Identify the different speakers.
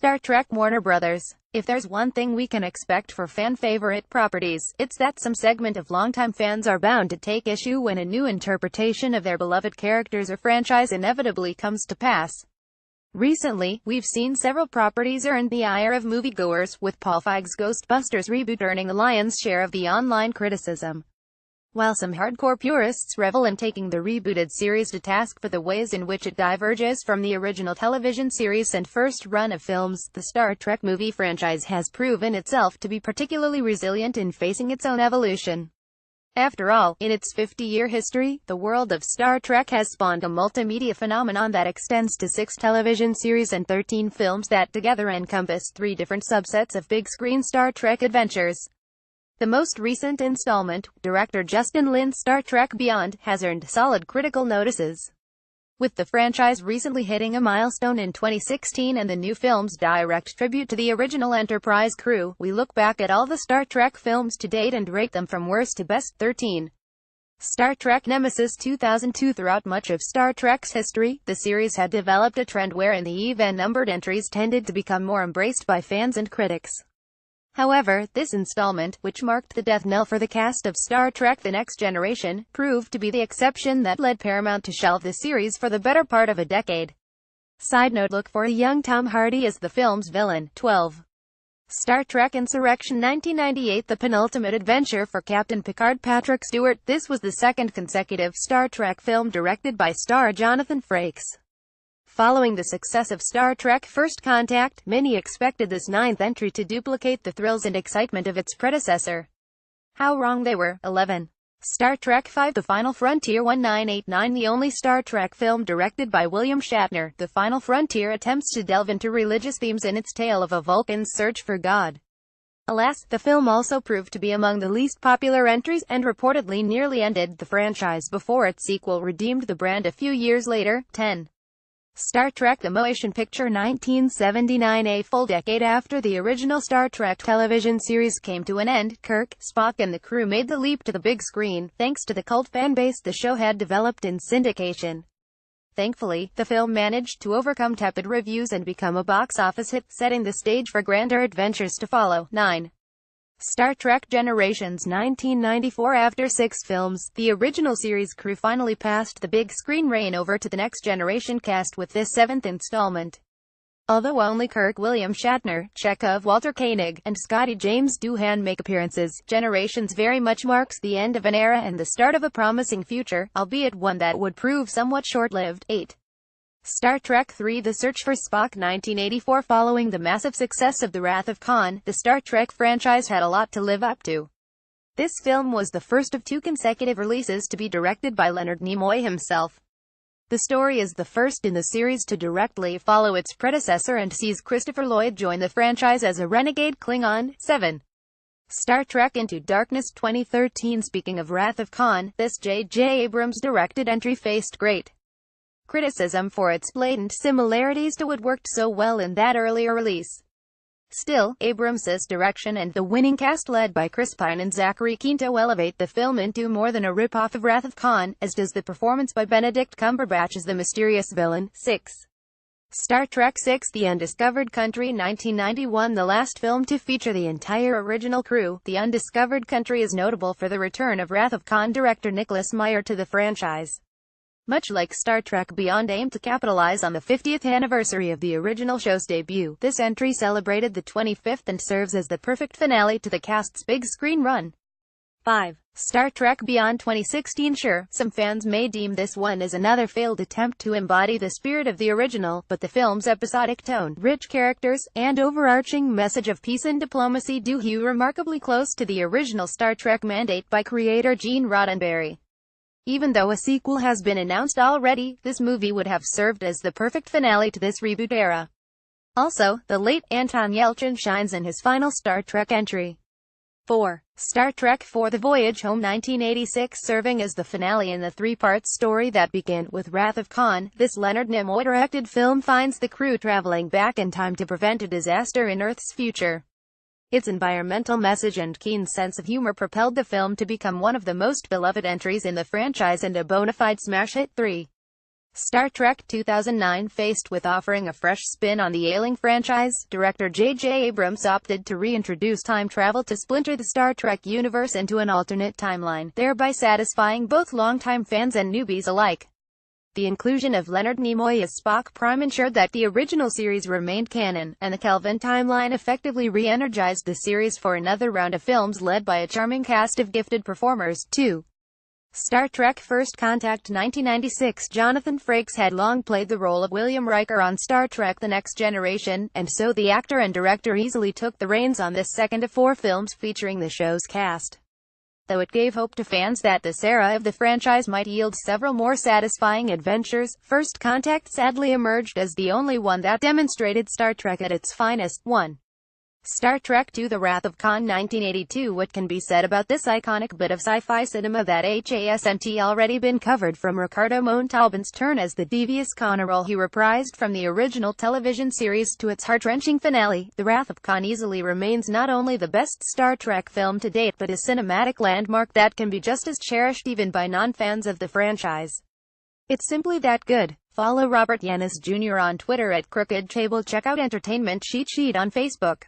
Speaker 1: Star Trek Warner Brothers. If there's one thing we can expect for fan-favorite properties, it's that some segment of longtime fans are bound to take issue when a new interpretation of their beloved characters or franchise inevitably comes to pass. Recently, we've seen several properties earn the ire of moviegoers, with Paul Feig's Ghostbusters reboot earning the lion's share of the online criticism. While some hardcore purists revel in taking the rebooted series to task for the ways in which it diverges from the original television series and first run of films, the Star Trek movie franchise has proven itself to be particularly resilient in facing its own evolution. After all, in its 50-year history, the world of Star Trek has spawned a multimedia phenomenon that extends to 6 television series and 13 films that together encompass 3 different subsets of big-screen Star Trek adventures. The most recent installment, director Justin Lin's Star Trek Beyond, has earned solid critical notices. With the franchise recently hitting a milestone in 2016 and the new film's direct tribute to the original Enterprise crew, we look back at all the Star Trek films to date and rate them from worst to best. 13. Star Trek Nemesis 2002. Throughout much of Star Trek's history, the series had developed a trend wherein the even-numbered entries tended to become more embraced by fans and critics. However, this installment, which marked the death knell for the cast of Star Trek The Next Generation, proved to be the exception that led Paramount to shelve the series for the better part of a decade. Side note: look for a young Tom Hardy as the film's villain. 12. Star Trek Insurrection 1998. The penultimate adventure for Captain Picard Patrick Stewart. This was the second consecutive Star Trek film directed by star Jonathan Frakes. Following the success of Star Trek First Contact, many expected this 9th entry to duplicate the thrills and excitement of its predecessor. How wrong they were. 11. Star Trek V: The Final Frontier 1989. The only Star Trek film directed by William Shatner, The Final Frontier attempts to delve into religious themes in its tale of a Vulcan's search for God. Alas, the film also proved to be among the least popular entries, and reportedly nearly ended the franchise before its sequel redeemed the brand a few years later. 10. Star Trek The Motion Picture 1979. A full decade after the original Star Trek television series came to an end, Kirk, Spock and the crew made the leap to the big screen, thanks to the cult fan base the show had developed in syndication. Thankfully, the film managed to overcome tepid reviews and become a box office hit, setting the stage for grander adventures to follow. 9. Star Trek Generations 1994. After 6 films, the original series crew finally passed the big screen reign over to the Next Generation cast with this 7th installment. Although only Kirk, William Shatner, Chekhov, Walter Koenig, and Scotty James Doohan make appearances, Generations very much marks the end of an era and the start of a promising future, albeit one that would prove somewhat short-lived. 8. Star Trek III: The Search for Spock 1984. Following the massive success of The Wrath of Khan, the Star Trek franchise had a lot to live up to. This film was the first of 2 consecutive releases to be directed by Leonard Nimoy himself. The story is the first in the series to directly follow its predecessor and sees Christopher Lloyd join the franchise as a renegade Klingon. 7. Star Trek Into Darkness 2013. Speaking of Wrath of Khan, this J.J. Abrams directed entry faced great criticism for its blatant similarities to what worked so well in that earlier release. Still, Abrams's direction and the winning cast led by Chris Pine and Zachary Quinto elevate the film into more than a rip-off of Wrath of Khan, as does the performance by Benedict Cumberbatch as the mysterious villain. 6. Star Trek VI: The Undiscovered Country 1991. The last film to feature the entire original crew, The Undiscovered Country is notable for the return of Wrath of Khan director Nicholas Meyer to the franchise. Much like Star Trek Beyond aimed to capitalize on the 50th anniversary of the original show's debut, this entry celebrated the 25th and serves as the perfect finale to the cast's big screen run. 5. Star Trek Beyond 2016. Sure, some fans may deem this one as another failed attempt to embody the spirit of the original, but the film's episodic tone, rich characters, and overarching message of peace and diplomacy do hew remarkably close to the original Star Trek mandate by creator Gene Roddenberry. Even though a sequel has been announced already, this movie would have served as the perfect finale to this reboot era. Also, the late Anton Yelchin shines in his final Star Trek entry. 4. Star Trek IV: The Voyage Home 1986. Serving as the finale in the 3-part story that began with Wrath of Khan, this Leonard Nimoy-directed film finds the crew traveling back in time to prevent a disaster in Earth's future. Its environmental message and keen sense of humor propelled the film to become one of the most beloved entries in the franchise and a bona fide smash hit. 3. Star Trek 2009 faced with offering a fresh spin on the ailing franchise, director J.J. Abrams opted to reintroduce time travel to splinter the Star Trek universe into an alternate timeline, thereby satisfying both longtime fans and newbies alike. The inclusion of Leonard Nimoy as Spock Prime ensured that the original series remained canon, and the Kelvin timeline effectively re-energized the series for another round of films led by a charming cast of gifted performers, too. Star Trek First Contact 1996. Jonathan Frakes had long played the role of William Riker on Star Trek The Next Generation, and so the actor and director easily took the reins on this second of 4 films featuring the show's cast. Though it gave hope to fans that this era of the franchise might yield several more satisfying adventures, First Contact sadly emerged as the only one that demonstrated Star Trek at its finest. 1. Star Trek II: The Wrath of Khan 1982. What can be said about this iconic bit of sci-fi cinema that hasn't already been covered? From Ricardo Montalban's turn as the devious Khan, a role he reprised from the original television series, to its heart-wrenching finale, The Wrath of Khan easily remains not only the best Star Trek film to date but a cinematic landmark that can be just as cherished even by non-fans of the franchise. It's simply that good. Follow Robert Yanis Jr. on Twitter at Crooked Table. Check out Entertainment Cheat Sheet on Facebook.